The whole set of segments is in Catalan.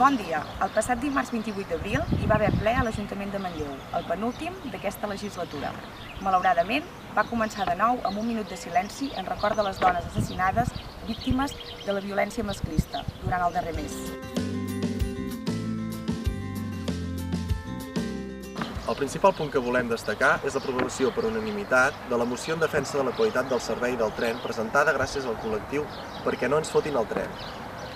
Bon dia. El passat dimarts 28 d'abril hi va haver ple a l'Ajuntament de Manlleu, el penúltim d'aquesta legislatura. Malauradament, va començar de nou amb un minut de silenci en record de les dones assassinades víctimes de la violència masclista durant el darrer mes. El principal punt que volem destacar és l'aprovació per unanimitat de la moció en defensa de la qualitat del servei del tren presentada gràcies al col·lectiu Perquè no ens fotin el tren.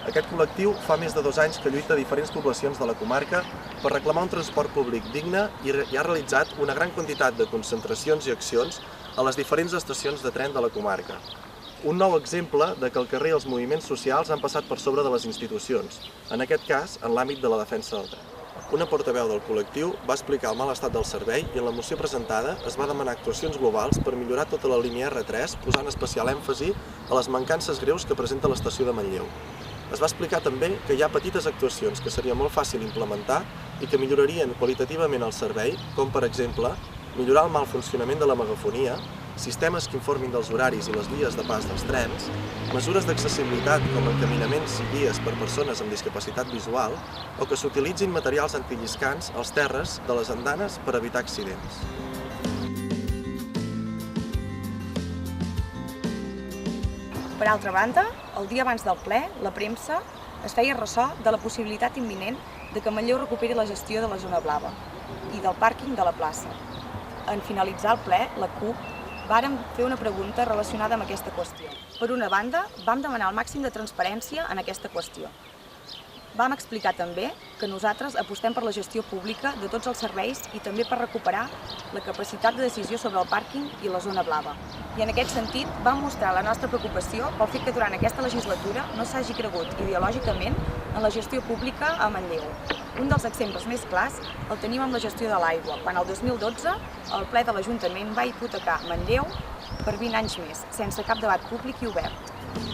Aquest col·lectiu fa més de 2 anys que lluita a diferents poblacions de la comarca per reclamar un transport públic digne i ha realitzat una gran quantitat de concentracions i accions a les diferents estacions de tren de la comarca. Un nou exemple de que al carrer els moviments socials han passat per sobre de les institucions, en aquest cas en l'àmbit de la defensa del tren. Una portaveu del col·lectiu va explicar el mal estat del servei i en la moció presentada es va demanar actuacions globals per millorar tota la línia R3, posant especial èmfasi a les mancances greus que presenta l'estació de Manlleu. Es va explicar també que hi ha petites actuacions que seria molt fàcil implementar i que millorarien qualitativament el servei, com per exemple millorar el mal funcionament de la megafonia, sistemes que informin dels horaris i les vies de pas dels trens, mesures d'accessibilitat com encaminaments i guies per persones amb discapacitat visual o que s'utilitzin materials antilliscants als terres de les andanes per evitar accidents. Per altra banda, el dia abans del ple, la premsa es feia ressò de la possibilitat imminent de que Manlleu recuperi la gestió de la zona blava i del pàrquing de la plaça. En finalitzar el ple, la CUP vàrem fer una pregunta relacionada amb aquesta qüestió. Per una banda, vam demanar el màxim de transparència en aquesta qüestió. Vam explicar també que nosaltres apostem per la gestió pública de tots els serveis i també per recuperar la capacitat de decisió sobre el pàrquing i la zona blava. I en aquest sentit vam mostrar la nostra preocupació pel fet que durant aquesta legislatura no s'hagi cregut ideològicament en la gestió pública a Manlleu. Un dels exemples més clars el tenim amb la gestió de l'aigua, quan el 2012 el ple de l'Ajuntament va hipotecar Manlleu per 20 anys més, sense cap debat públic i obert.